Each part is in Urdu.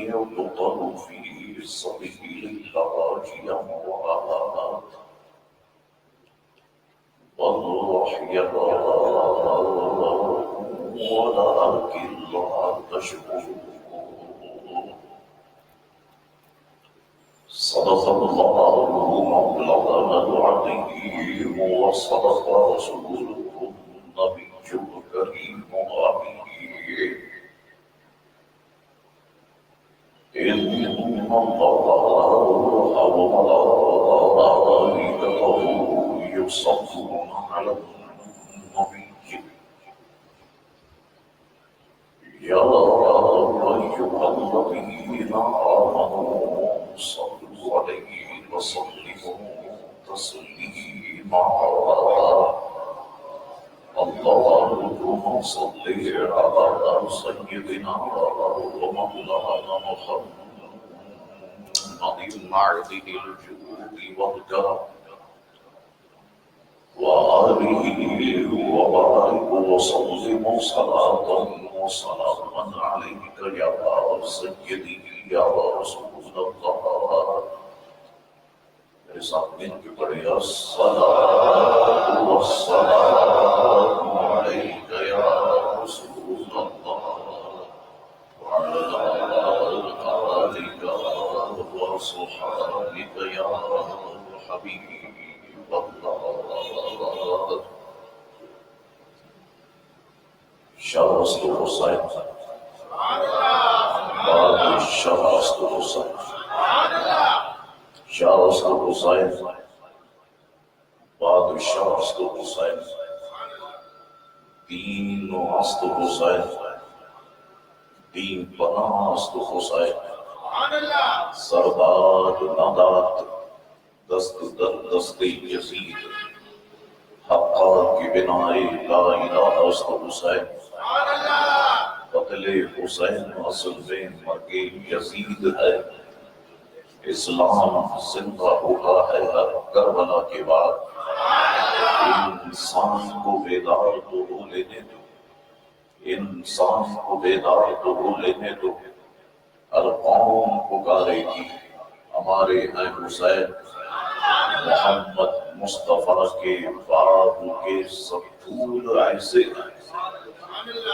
يقتل في سبيل الله أموات والأحياء ولكن لا تشعرون. صدق الله مولانا العظيم وصدق رسوله النبي الكريم الأمين. إن الله وملائكته يصلون على النبي يا أيها الذين آمنوا صلوا عليه وسلموا تسليما. اللهم صل على سيدنا ومولانا محمد المعدن الجود والكرم وآله وبارك وسلم صلاة وسلاما عليك يا سيدي يا رسول الله. میرے ساتھ مل کے پڑھے الصلاة والسلام عليك يا رسول الله وعلى آلك وصحبك يا حبيب الله. شاست حسین باب شاست حسین شاست حسین بادشاہ است حسین دین است حسین دین پناہ است حسین سردار نادات دست در دست یزید حقا کی بنائے لا الہ است حسین قتل حسین اصل میں مرگ یزید ہے. اسلام زندہ ہوتا ہے ہر کربلا کے بعد. انسان کو بیدار تو ہو لینے دو انسان کو بیدار تو ہو لینے دو. ہر قوم پکارے گی ہمارے ہیں حسین. محمد مصطفیٰ کے باب کے سب پھول ایسے ہیں.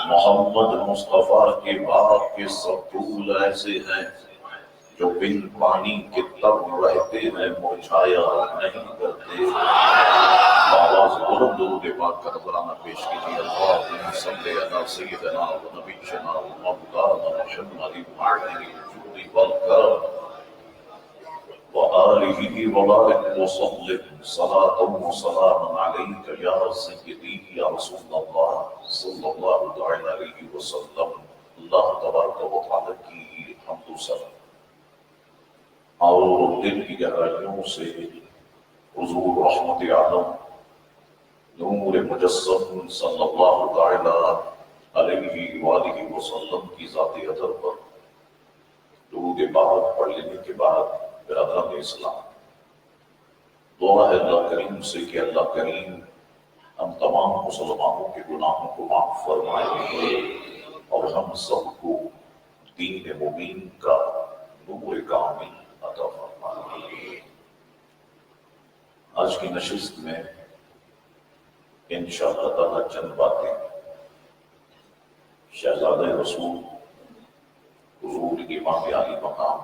محمد مصطفیٰ کے باب کے سب پھول ایسے ہیں جو بن پانی کے تب رہتے ہیں مرجھایا نہیں کرتے. آواز بلند درود پاک کا نذرانہ پیش کیجیے. اللہم صلی علی سیدنا و نبینا و مولانا محمد المعدن الجود والکرم وآلہ وبارک وسلم صلاۃ وسلاما علیک یا سیدی یا رسول اللہ صلی اللہ تعالی علیہ وسلم. اللہ تبارک و تعالی کی حمد و ثنا اور دل کی گہرائیوں سے حضور رحمت عالم نور مجسم صلی اللہ تعالی علیہ وآلہ وسلم کی ذات اطہر پر درود پاک پڑھ لینے کے بعد برادران اسلام دعا ہے اللہ کریم سے کہ اللہ کریم ہم تمام مسلمانوں کے گناہوں کو معاف فرمائے اور ہم سب کو دین مبین کا نور کامل عطا فرمائے. آج کی نشست میں انشاءاللہ تعالی چند باتیں شہزادہ رسول حضور امام عالی مقام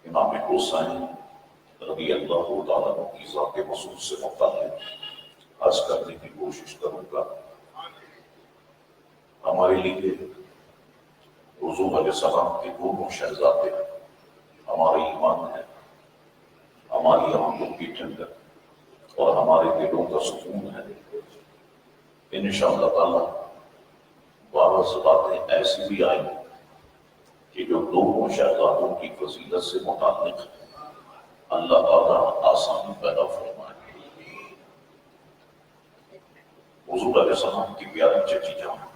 امام حسین رضی اللہ تعالیٰ عنہ کی ذات مصروف سے متعلق عرض کرنے کی کوشش کروں گا. ہمارے لیے حضور علیہ السلام کے دونوں شہزادے ہمارے ایمان ہیں، ہماری آنکھوں کی ٹھنڈک اور ہمارے دلوں کا سکون ہے. انشاءاللہ تعالی بعض باتیں ایسی بھی آئیں کہ جو دونوں شہزادوں کی فضیلت سے متعلق اللہ تعالیٰ آسانی پیدا فرمائے. حضور علیہ السلام کی پیاری چچی جان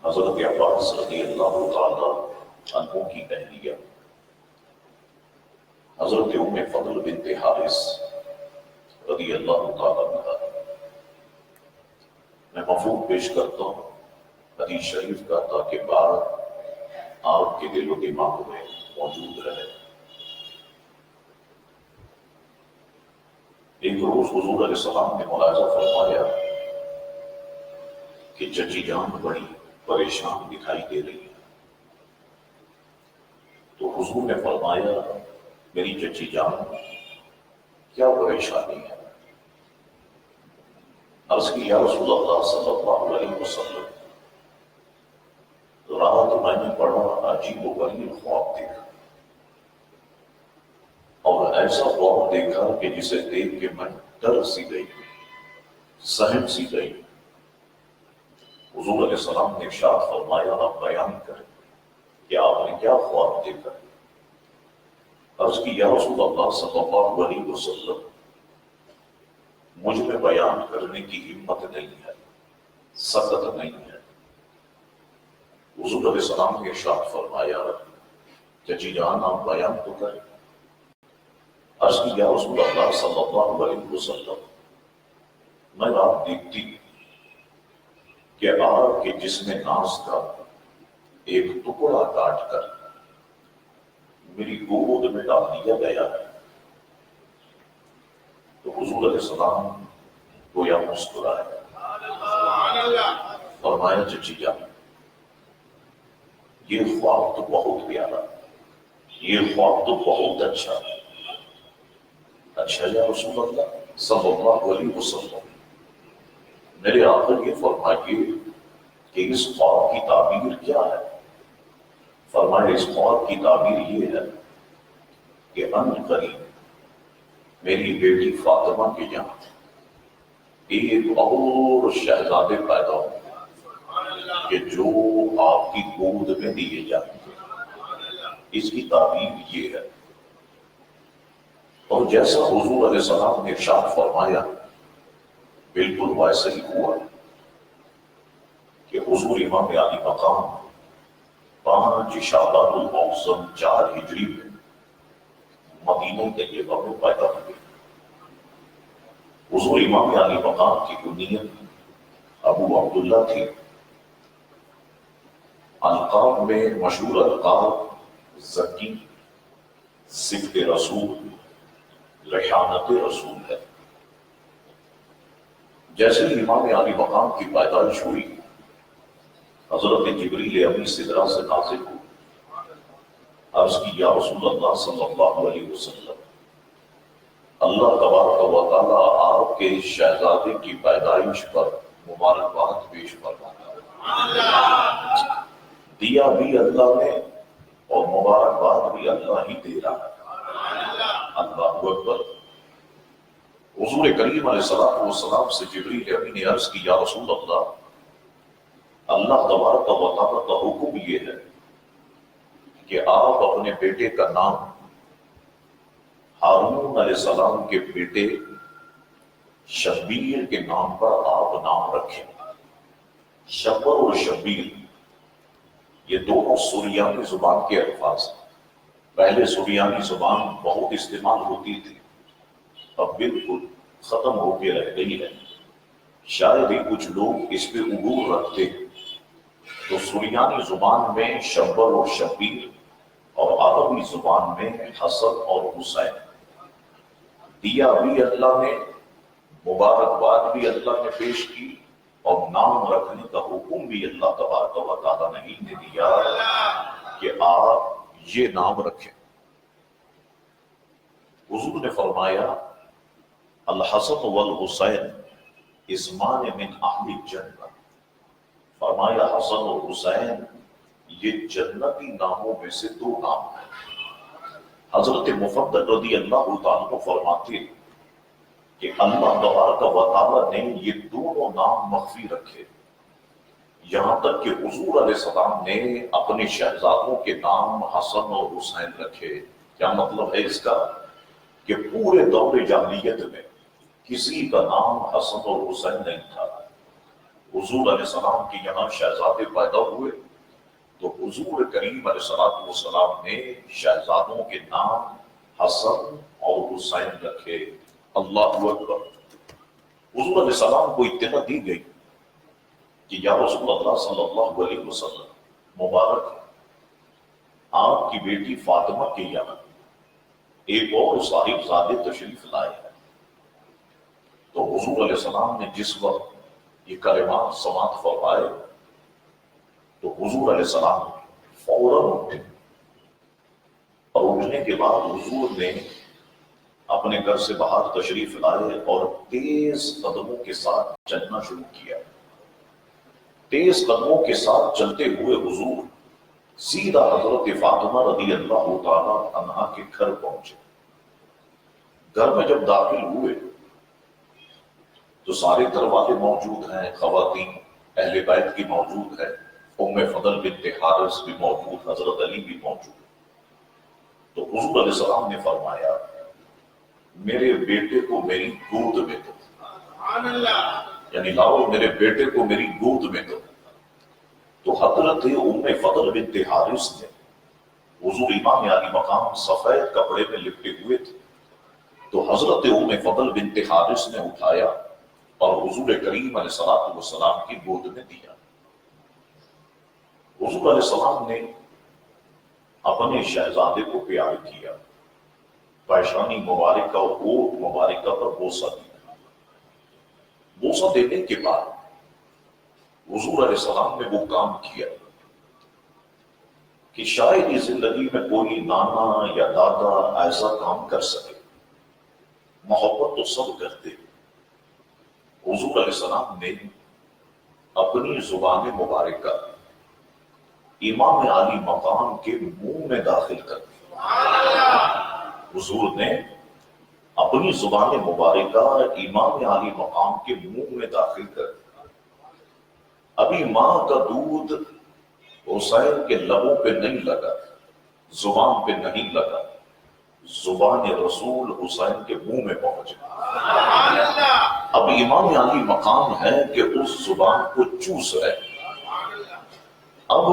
حضرت عباس رضی اللہ تعالیٰ عنہ کی اہلیہ حضرت ام فضل بنت حارث رضی اللہ تعالیٰ عنہ. میں مفہوم پیش کرتا ہوں حدیث شریف کا تاکہ بات آپ کے دل و دماغ میں موجود رہے۔ ایک روز حضور علیہ السلام نے ملاحظہ فرمایا کہ چچی جان بڑی پریشان دکھائی دے رہی ہے، تو حضور نے فرمایا میری چچی جان کیا پریشانی ہے؟ عرض کی یا رسول اللہ صلی اللہ علیہ وسلم، رات میں نے بڑا عجیب و غریب خواب دیکھا، اور ایسا خواب دیکھا کہ جسے دیکھ کے میں ڈر سی گئی، سہم سی گئی۔ حضور علیہ السلام نے ارشاد فرمایا آپ بیان کریں کہ آپ نے کیا خواب دیکھا؟ عرض کی یا رسول اللہ صلی اللہ علیہ وسلم، مجھ میں بیان کرنے کی ہمت نہیں ہے، سخت نہیں ہے۔ حضور علیہ السلام نے ارشاد فرمایا چچی جان آپ بیان تو کریں۔ عرض کی یا رسول اللہ صلی اللہ علیہ وسلم، میں رات دیکھتی کہ آگ کے جسم ناز کا ایک ٹکڑا کاٹ کر میری گود میں ڈال دیا گیا ہے۔ تو حضور علیہ السلام گویا مسکرائے، فرمایا چچی جان یہ خواب تو بہت پیارا، یہ خواب تو بہت اچھا۔ اچھا یا رسول اللہ صلی اللہ علیہ وسلم، میرے آقا یہ فرمائیے کہ اس خواب کی تعبیر کیا ہے؟ فرمایا اس خواب کی تعبیر یہ ہے کہ ان قریب میری بیٹی فاطمہ کے یہاں ایک اور شہزادے پیدا ہوں کہ جو آپ کی گود میں دیے جائیں گے۔ اس کی تعبیر یہ ہے، اور جیسا حضور علیہ السلام نے ارشاد فرمایا بالکل ویسا ہی ہوا کہ حضور امام علی مقام 5 شعبان المعظم 4 ہجری میں مدینہ طیبہ میں پیدا ہوئے۔ حضور امام علی مقام کی کنیت ابو عبداللہ تھی۔ القاب میں مشہور القاب زکی، صفت رسول، ریحانت رسول ہے۔ جیسے ہی امام علی مقام کی پیدائش ہوئی، حضرت جبریل امین سدرہ سے نازل ہوئی، عرض کی یا رسول اللہ صلی اللہ علیہ وسلم، اللہ تبارک و تعالیٰ آپ کے شہزادے کی پیدائش پر مبارکباد پیش فرماتا ہے۔ دیا بھی اللہ نے اور مبارکباد بھی اللہ ہی دے رہا ہے۔ اللہ اکبر۔ حضور کریم علیہ السلام سے جبریل امین نے عرض کی یا رسول اللہ، اللہ تبارک و تعالیٰ کا حکم یہ ہے کہ آپ اپنے بیٹے کا نام ہارون علیہ السلام کے بیٹے شبیر کے نام پر آپ نام رکھیں۔ شبر اور شبیر یہ دونوں سریانی زبان کے الفاظ ہیں۔ پہلے سریانی زبان بہت استعمال ہوتی تھی، اب بالکل ختم ہو کے رہ گئی ہے۔ شاید ہی کچھ لوگ اس پہ عبور رکھتے ہیں، تو سریانی زبان میں شبر اور شبیر، اور عربی زبان میں حسن اور حسین۔ دیا بھی اللہ نے، مبارکباد بھی اللہ نے پیش کی، اور نام رکھنے کا حکم بھی اللہ تبارک و تعالیٰ نے ہی نے دیا کہ آپ یہ نام رکھیں۔ حضور نے فرمایا الحسن والحسین اسمان من اہل الجنہ، فرمایا حسن اور حسین یہ جنتی ناموں میں سے 2 نام ہیں۔ حضرت مفدل رضی اللہ تعالیٰ کو فرماتے ہیں کہ اللہ تبارک و تعالیٰ نے یہ دونوں نام مخفی رکھے، یہاں تک کہ حضور علیہ السلام نے اپنے شہزادوں کے نام حسن اور حسین رکھے۔ کیا مطلب ہے اس کا؟ کہ پورے دور جاہلیت میں کسی کا نام حسن اور حسین نہیں تھا۔ حضور علیہ السلام کے یہاں شہزادے پیدا ہوئے تو حضور کریم علیہ السلام نے شہزادوں کے نام حسن اور حسین رکھے۔ اللہ اکبر۔ حضور علیہ السلام کو اطلاع دی گئی کہ یا رسول اللہ صلی اللہ علیہ وسلم مبارک آپ کی بیٹی فاطمہ کے یہاں ایک اور صاحب زادے تشریف لائے ہیں۔ تو حضور علیہ السلام نے جس وقت یہ کلمات سماعت فرمائے تو حضور علیہ السلام فوراً اٹھے، اور اٹھنے کے بعد حضور نے اپنے گھر سے باہر تشریف لائے اور تیز قدموں کے ساتھ چلنا شروع کیا۔ تیز قدموں کے ساتھ چلتے ہوئے حضور سیدھا حضرت فاطمہ رضی اللہ تعالی عنہا کے گھر پہنچے۔ گھر میں جب داخل ہوئے تو سارے دروازے موجود ہیں، خواتین اہل بیت کی موجود ہے، ام فضل بنت حارث بھی موجود، حضرت علی بھی موجود۔ تو حضور علیہ السلام نے فرمایا میرے بیٹے کو میری گود میں دو، یعنی لاؤ میرے بیٹے کو میری گود میں دو۔ تو حضرت ام فضل بنت حارث نے، حضور امام علی مقام سفید کپڑے میں لپٹے ہوئے تھے، تو حضرت ام فضل بنت حارث نے اٹھایا اور حضور کریم علیہ السلام کی گود میں دیا۔ حضور علیہ السلام نے اپنے شہزادے کو پیار کیا، پیشانی مبارکہ اور ہونٹ مبارکہ پر بوسہ دیا۔ بوسہ دینے کے بعد حضور علیہ السلام نے وہ کام کیا کہ شاید اس زندگی میں کوئی نانا یا دادا ایسا کام کر سکے۔ محبت تو سب کرتے، حضور علیہ السلام نے اپنی زبان مبارکہ امام علی مقام کے منہ میں داخل کر دی۔ حضور نے اپنی زبان مبارکہ امام علی مقام کے منہ میں داخل کر دی۔ ابھی ماں کا دودھ حسین کے لبوں پہ نہیں لگا، زبان پہ نہیں لگا، زبان رسول حسین کے منہ میں پہنچ گئی۔ اب امام علی مقام ہے کہ اس زبان کو چوس رہے۔ اب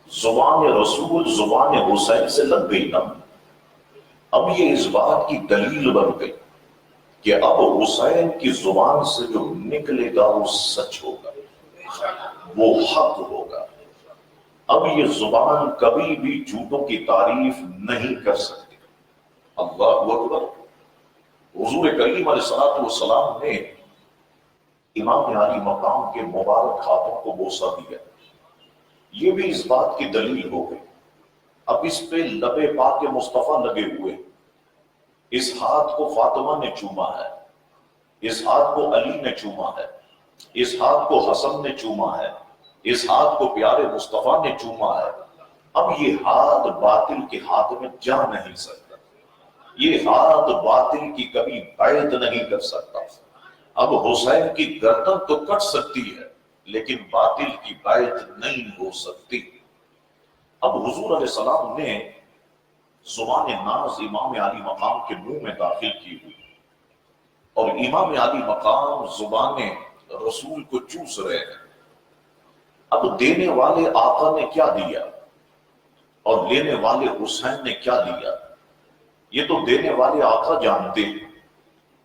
زبان رسول زبان حسین سے لگ گئی نا، اب یہ اس بات کی دلیل بن گئی کہ اب حسین کی زبان سے جو نکلے گا وہ سچ ہوگا، وہ حق ہوگا۔ اب یہ زبان کبھی بھی جھوٹوں کی تعریف نہیں کر سکتی۔ اللہ اکبر۔ حضور کریم علیہ السلام نے امام علی مقام کے مبارک ہاتھوں کو بوسہ دیا، یہ بھی اس بات کی دلیل ہو گئی۔ اب اس پہ لب پاک مصطفیٰ لگے ہوئے، اس ہاتھ کو فاطمہ نے چوما ہے، اس ہاتھ کو علی نے چوما ہے، اس ہاتھ کو حسن نے چوما ہے، اس ہاتھ کو پیارے مصطفیٰ نے چوما ہے۔ اب یہ ہاتھ باطل کے ہاتھ میں جا نہیں سکتا، یہ ہاتھ باطل کی کبھی بیعت نہیں کر سکتا۔ اب حسین کی گردن تو کٹ سکتی ہے لیکن باطل کی بیعت نہیں ہو سکتی۔ اب حضور علیہ السلام نے زبان ناز امام علی مقام کے منہ میں داخل کی ہوئی، اور امام علی مقام زبان رسول کو چوس رہے ہیں۔ اب دینے والے آقا نے کیا دیا اور لینے والے حسین نے کیا دیا، یہ تو دینے والے آقا جانتے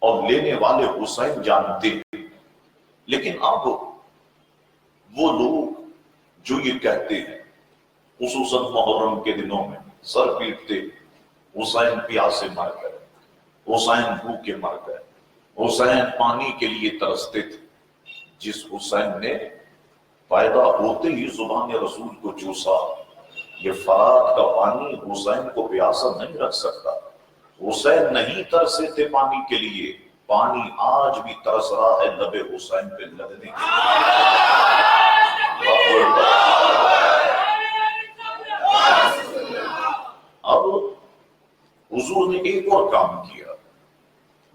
اور لینے والے حسین جانتے۔ لیکن اب وہ لوگ جو یہ کہتے ہیں، خصوصاً محرم کے دنوں میں سر پیٹتے، حسین پیاسے مر گئے، حسین بھوکے مر گئے، حسین پانی کے لیے ترستے تھے۔ جس حسین نے پیدا ہوتے ہی زبان رسول کو چوسا، یہ فرات کا پانی حسین کو پیاسا نہیں رکھ سکتا۔ حسین نہیں ترسے تھے پانی کے لیے، پانی آج بھی ترس رہا ہے لب حسین پہ لگنے کے اب حضور نے ایک اور کام کیا۔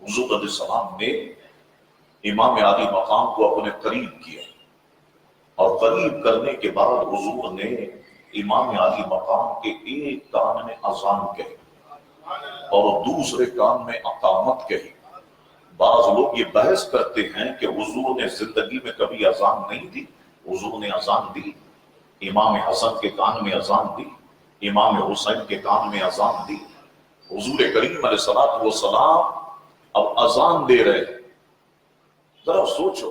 حضور علیہ السلام نے امام علی مقام کو اپنے قریب کیا، اور قریب کرنے کے بعد حضور نے امام علی مقام کے ایک کان میں اذان کہی اور دوسرے کان میں اقامت کہی۔ بعض لوگ یہ بحث کرتے ہیں کہ حضور نے زندگی میں کبھی اذان نہیں دی۔ حضور نے اذان دی، امام حسن کے کان میں اذان دی، امام حسین کے کان میں اذان دی۔ حضور کریم علیہ السلام اب اذان دے رہے۔ ذرا سوچو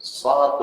7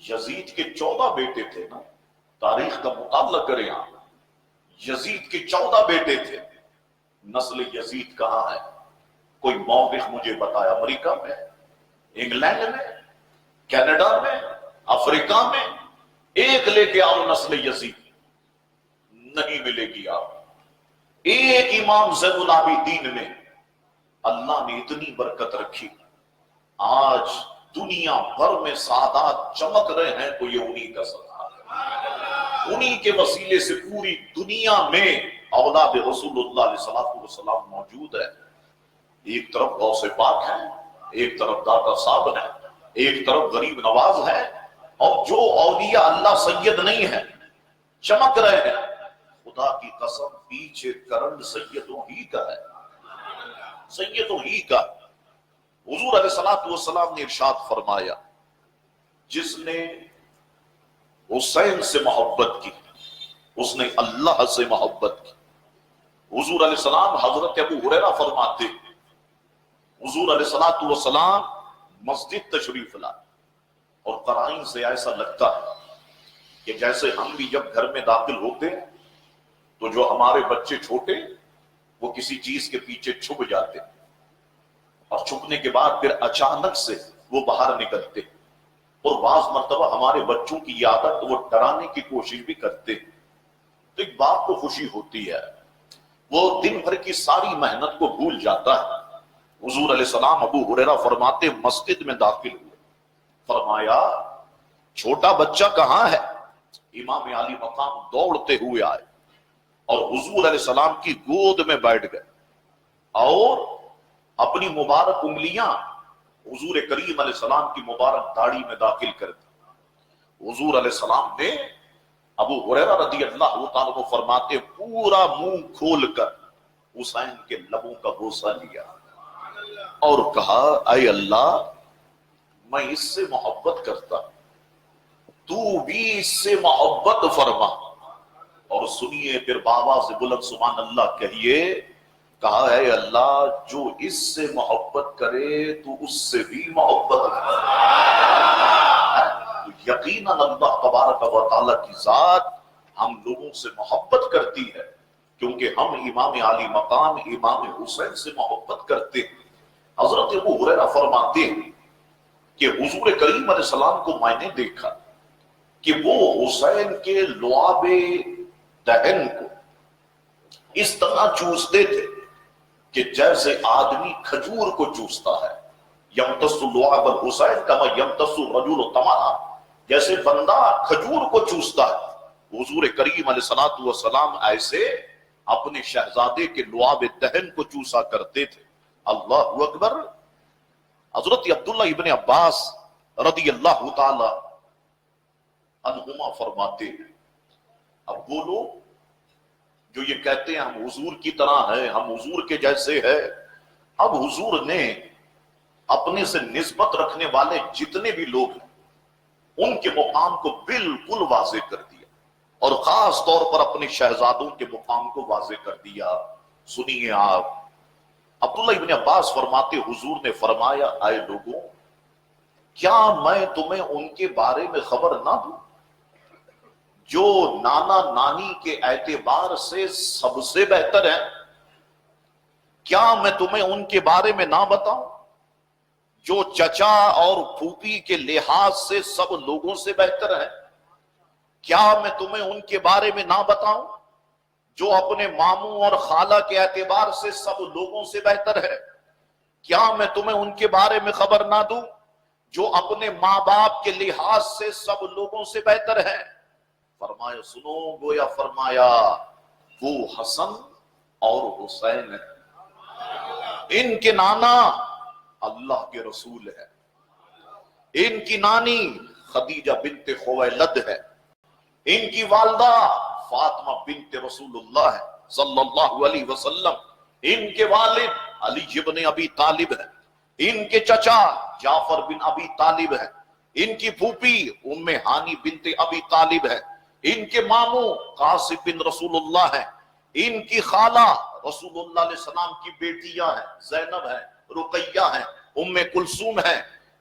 یزید کے 14 بیٹے تھے نا، تاریخ کا مطالعہ کریں آپ، یزید کے 14 بیٹے تھے، نسل یزید کہاں ہے؟ کوئی مورخ مجھے بتایا امریکہ میں، انگلینڈ میں، کینیڈا میں، افریقہ میں، ایک لے کے آؤ نسل یزید، نہیں ملے گی آپ۔ ایک امام زین العابدین میں اللہ نے اتنی برکت رکھی، آج دنیا بھر میں سعادات چمک رہے ہیں تو یہ انہی کا صدقہ ہے، انہی کے وسیلے سے پوری دنیا میں اولاد رسول اللہ علیہ السلام موجود ہے۔ ایک طرف غوث پاک ہے، ایک طرف داتا صاحب ہے، ایک طرف غریب نواز ہے، اور جو اولیاء اللہ سید نہیں ہے چمک رہے ہیں، خدا کی قسم پیچھے کرن سیدوں ہی کا ہے، سیدوں ہی کا۔ حضور علیہ السلام نے ارشاد فرمایا، جس نے حسین سے محبت کی اس نے اللہ سے محبت کی۔ حضور علیہ السلام حضرت ابو ہریرہ فرماتے، حضور علیہ السلام مسجد تشریف لائے اور قرائن سے ایسا لگتا ہے کہ جیسے ہم بھی جب گھر میں داخل ہوتے ہیں تو جو ہمارے بچے چھوٹے وہ کسی چیز کے پیچھے چھپ جاتے اور چھپنے کے بعد پھر اچانک سے وہ باہر نکلتے، اور بعض مرتبہ ہمارے بچوں کی یہ عادت وہ ڈرانے کی کوشش بھی کرتے، تو ایک باپ کو خوشی ہوتی ہے، وہ دن بھر کی ساری محنت کو بھول جاتا ہے۔ حضور علیہ السلام ابو ہریرہ فرماتے مسجد میں داخل ہوئے، فرمایا چھوٹا بچہ کہاں ہے؟ امام علی مقام دوڑتے ہوئے آئے اور حضور علیہ السلام کی گود میں بیٹھ گئے اور اپنی مبارک انگلیاں حضور کریم علیہ السلام کی مبارک داڑھی میں داخل کر دی۔ حضور علیہ السلام نے ابو ہریرہ رضی اللہ تعالیٰ عنہ فرماتے پورا منہ کھول کر حسین کے لبوں کا بوسہ لیا اور کہا، اے اللہ میں اس سے محبت کرتا ہوں، تو بھی اس سے محبت فرما۔ اور سنیے پھر بابا سے بلند سبحان اللہ کہیے، کہا اے اللہ جو اس سے محبت کرے تو اس سے بھی محبت کرے۔ یقیناً اللہ تبارک و تعالیٰ کی ذات ہم لوگوں سے محبت کرتی ہے کیونکہ ہم امام علی مقام امام حسین سے محبت کرتے ہیں۔ حضرت ابو ہریرہ فرماتے ہیں کہ حضور کریم علیہ السلام کو میں نے دیکھا کہ وہ حسین کے لعاب دہن کو اس طرح چوستے تھے کہ جیسے آدمی کھجور کو چوستا ہے، یمتص لعاب الحسین کما یمتص الرجل تمرا، جیسے بندہ کھجور کو چوستا ہے، حضور کریم علیہ السلام ایسے اپنے شہزادے کے لعاب دہن کو چوسا کرتے تھے۔ اللہ اکبر۔ حضرت عبداللہ ابن عباس رضی اللہ تعالی عنہما فرماتے ہیں، اب وہ لوگ جو یہ کہتے ہیں ہم حضور کی طرح ہیں، ہم حضور کے جیسے ہیں، اب حضور نے اپنے سے نسبت رکھنے والے جتنے بھی لوگ ہیں ان کے مقام کو بالکل واضح کر دیا اور خاص طور پر اپنے شہزادوں کے مقام کو واضح کر دیا۔ سنیے آپ، عبداللہ ابن عباس فرماتے حضور نے فرمایا، اے لوگوں کیا میں تمہیں ان کے بارے میں خبر نہ دوں جو نانا نانی کے اعتبار سے سب سے بہتر ہیں؟ کیا میں تمہیں ان کے بارے میں نہ بتاؤں جو چچا اور پھوپھی کے لحاظ سے سب لوگوں سے بہتر ہیں؟ کیا میں تمہیں ان کے بارے میں نہ بتاؤں جو اپنے ماموں اور خالہ کے اعتبار سے سب لوگوں سے بہتر ہے؟ کیا میں تمہیں ان کے بارے میں خبر نہ دوں جو اپنے ماں باپ کے لحاظ سے سب لوگوں سے بہتر ہے؟ فرمایا سنو، گویا فرمایا وہ حسن اور حسین ہیں، ان کے نانا اللہ کے رسول ہے، ان کی نانی خدیجہ بنت خویلد ہے، ان کی والدہ فاطمہ بنت رسول اللہ صلی اللہ علیہ وسلم، ان کے والد علی بن ابی طالب ہے، ان کے چچا جعفر بن ابی طالب ہے، ان کی پھوپھی ام ہانی بنت ابی طالب ہے، ان کے ماموں قاسم بن رسول اللہ ہے، ان کی خالہ رسول اللہ علیہ السلام کی بیٹیاں ہیں، زینب ہے، رقیہ ہیں، ام کلثوم ہے،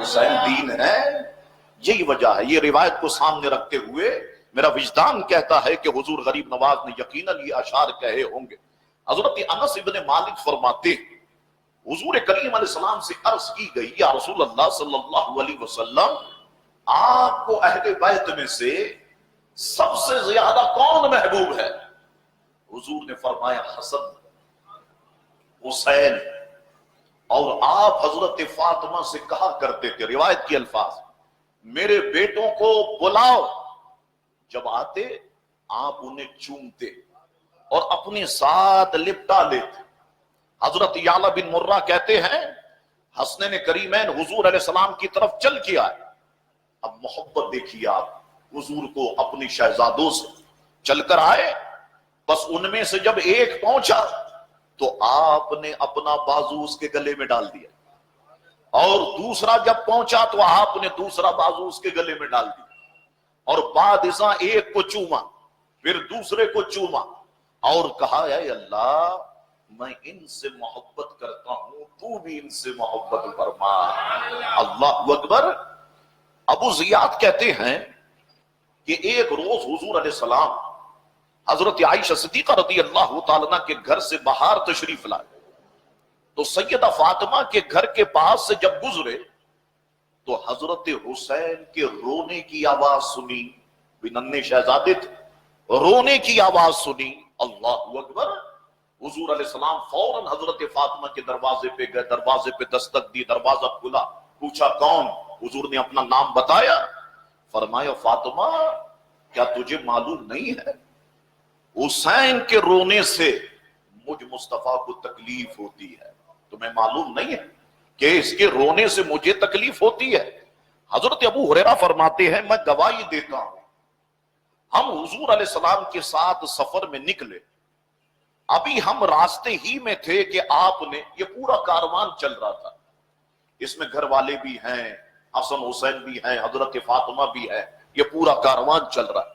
حسین دین ہے، یہی وجہ ہے۔ یہ روایت کو سامنے رکھتے ہوئے میرا وجدان کہتا ہے کہ حضور غریب نواز نے یقیناً یہ اشعار کہے ہوں گے۔ حضرت انس ابن مالک فرماتے ہیں حضور کریم علیہ السلام سے عرض کی گئی یا رسول اللہ صلی اللہ علیہ وسلم، آپ کو اہل بیت میں سے سب سے زیادہ کون محبوب ہے؟ حضور نے فرمایا حسن، حسین، اور آپ حضرت فاطمہ سے کہا کرتے تھے، روایت کے الفاظ، میرے بیٹوں کو بلاؤ۔ جب آتے آپ انہیں چومتے اور اپنے ساتھ لپٹا لیتے۔ حضرت یعلا بن مرہ کہتے ہیں حسنین کریمین حضور علیہ السلام کی طرف چل کے آئے۔ اب محبت دیکھیے آپ، حضور کو اپنی شہزادوں سے چل کر آئے، بس ان میں سے جب ایک پہنچا تو آپ نے اپنا بازو اس کے گلے میں ڈال دیا، اور دوسرا جب پہنچا تو آپ نے دوسرا بازو اس کے گلے میں ڈال دیا، اور بعد ازاں ایک کو چوما، پھر دوسرے کو چوما، اور کہا اے اللہ میں ان سے محبت کرتا ہوں، تو بھی ان سے محبت فرما۔ اللہ اکبر۔ ابو زیاد کہتے ہیں کہ ایک روز حضور علیہ السلام حضرت عائشہ صدیقہ رضی اللہ تعالیٰ عنہ کے گھر سے باہر تشریف لائے، تو سیدہ فاطمہ کے گھر کے پاس سے جب گزرے تو حضرت حسین کے رونے کی آواز سنی، بھی ننھے شہزادے تھے، رونے کی آواز سنی۔ اللہ اکبر۔ حضور علیہ السلام فوراً حضرت فاطمہ کے دروازے پہ گئے، دروازے پہ دستک دی، دروازہ کھلا، پوچھا کون؟ حضور نے اپنا نام بتایا، فرمایا فاطمہ کیا تجھے معلوم نہیں ہے حسین کے رونے سے مجھ مصطفیٰ کو تکلیف ہوتی ہے؟ تمہیں معلوم نہیں ہے کہ اس کے رونے سے مجھے تکلیف ہوتی ہے؟ حضرت ابو ہریرہ فرماتے ہیں میں گواہی دیتا ہوں، ہم حضور علیہ السلام کے ساتھ سفر میں نکلے، ابھی ہم راستے ہی میں تھے کہ آپ نے، یہ پورا کاروان چل رہا تھا، اس میں گھر والے بھی ہیں، حسن حسین بھی ہیں، حضرت فاطمہ بھی ہے، یہ پورا کاروان چل رہا ہے۔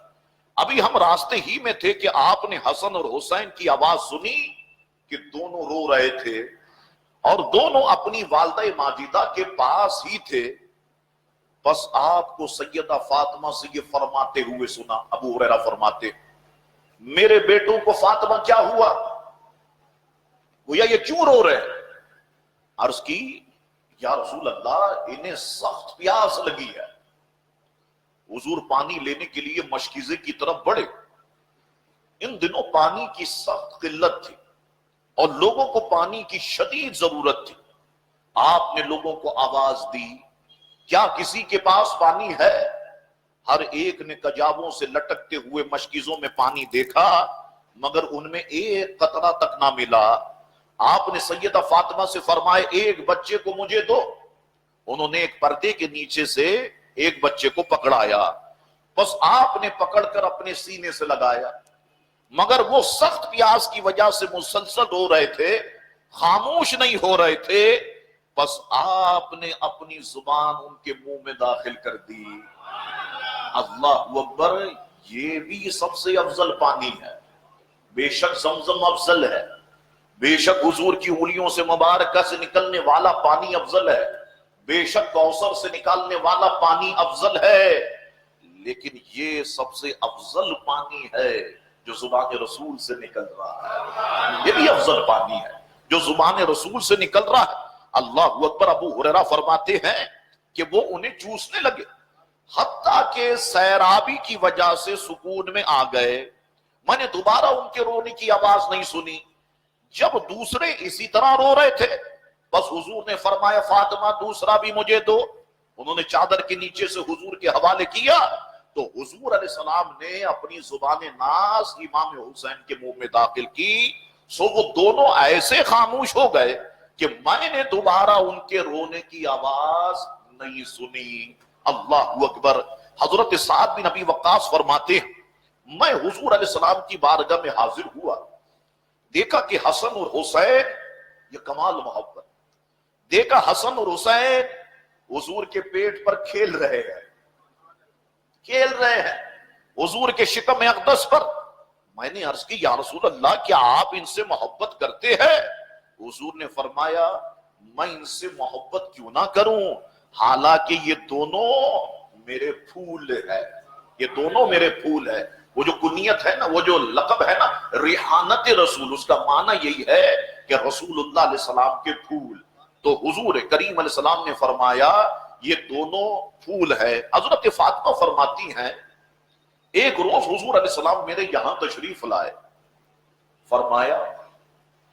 ابھی ہم راستے ہی میں تھے کہ آپ نے حسن اور حسین کی آواز سنی کہ دونوں رو رہے تھے، اور دونوں اپنی والدہ ماجدہ کے پاس ہی تھے، بس آپ کو سیدہ فاطمہ سے یہ فرماتے ہوئے سنا۔ ابو ہریرہ فرماتے میرے بیٹوں کو فاطمہ کیا ہوا؟ گویا یہ کیوں رو رہے؟ عرض کی یا رسول اللہ انہیں سخت پیاس لگی ہے۔ حضور پانی لینے کے لیے مشکیزے کی طرف بڑھے، ان دنوں پانی کی سخت قلت تھی اور لوگوں کو پانی کی شدید ضرورت تھی۔ آپ نے لوگوں کو آواز دی کیا کسی کے پاس پانی ہے؟ ہر ایک نے کجاووں سے لٹکتے ہوئے مشکیزوں میں پانی دیکھا، مگر ان میں ایک قطرہ تک نہ ملا۔ آپ نے سیدہ فاطمہ سے فرمائے ایک بچے کو مجھے دو۔ انہوں نے ایک پردے کے نیچے سے ایک بچے کو پکڑایا، بس آپ نے پکڑ کر اپنے سینے سے لگایا، مگر وہ سخت پیاس کی وجہ سے مسلسل رو رہے تھے، خاموش نہیں ہو رہے تھے، بس آپ نے اپنی زبان ان کے منہ میں داخل کر دی۔ اللہ اکبر۔ یہ بھی سب سے افضل پانی ہے، بے شک زمزم افضل ہے، بے شک حضور کی انگلیوں سے مبارکہ سے نکلنے والا پانی افضل ہے، بے شک کوثر سے نکالنے والا پانی افضل ہے، لیکن یہ سب سے افضل پانی ہے جو زبان رسول سے نکل رہا ہے۔ یہ بھی افضل پانی ہے جو زبان رسول سے نکل رہا ہے۔ اللہ اکبر۔ ابو ہریرہ فرماتے ہیں کہ وہ انہیں چوسنے لگے، حتیٰ کہ سیرابی کی وجہ سے سکون میں آ گئے۔ میں نے دوبارہ ان کے رونے کی آواز نہیں سنی۔ جب دوسرے اسی طرح رو رہے تھے، بس حضور نے فرمایا فاطمہ دوسرا بھی مجھے دو۔ انہوں نے چادر کے نیچے سے حضور کے حوالے کیا تو حضور علیہ السلام نے اپنی زبان ناز امام حسین کے منہ میں داخل کی، سو وہ دونوں ایسے خاموش ہو گئے کہ میں نے دوبارہ ان کے رونے کی آواز نہیں سنی۔ اللہ اکبر۔ حضرت سعد بن ابی وقاص فرماتے ہیں میں حضور علیہ السلام کی بارگاہ میں حاضر ہوا، دیکھا کہ حسن اور حسین، یہ کمال محبت، دیکھا حسن اور حسین حضور کے پیٹ پر کھیل رہے ہیں، کھیل رہے ہیں حضور کے شکم اقدس پر۔ میں نے عرض کی یا رسول اللہ کیا آپ ان سے محبت کرتے ہیں؟ حضور نے فرمایا میں ان سے محبت کیوں نہ کروں، حالانکہ یہ دونوں میرے پھول ہے، یہ دونوں میرے پھول ہے۔ وہ جو کنیت ہے نا، وہ جو لقب ہے نا ریحانت رسول، اس کا معنی یہی ہے کہ رسول اللہ علیہ السلام کے پھول۔ تو حضور کریم علیہ السلام نے فرمایا یہ دونوں پھول ہے۔ حضرت فاطمہ فرماتی ہیں ایک روز حضور علیہ السلام میرے یہاں تشریف لائے، فرمایا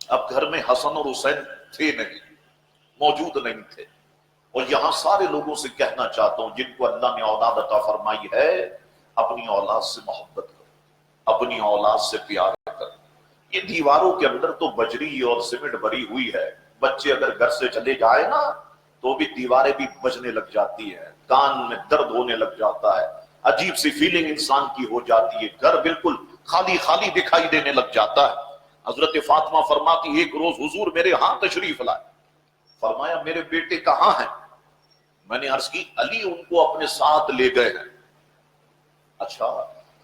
اب گھر میں حسن اور حسین تھے نہیں، موجود نہیں تھے، اور یہاں سارے لوگوں سے کہنا چاہتا ہوں جن کو اللہ نے اولاد عطا فرمائی ہے، اپنی اولاد سے محبت کرو، اپنی اولاد سے پیار کرو۔ یہ دیواروں کے اندر تو بجری اور سیمنٹ بھری ہوئی ہے، بچے اگر گھر سے چلے جائے نا تو بھی دیواریں بھی بجنے لگ جاتی ہیں، کان میں درد ہونے لگ جاتا ہے، عجیب سی فیلنگ انسان کی ہو جاتی ہے، گھر بالکل خالی خالی دکھائی دینے لگ جاتا ہے۔ حضرت فاطمہ فرماتی ایک روز حضور میرے ہاں تشریف لائے، فرمایا میرے بیٹے کہاں ہیں؟ میں نے عرض کی علی ان کو اپنے ساتھ لے گئے ہیں۔ اچھا،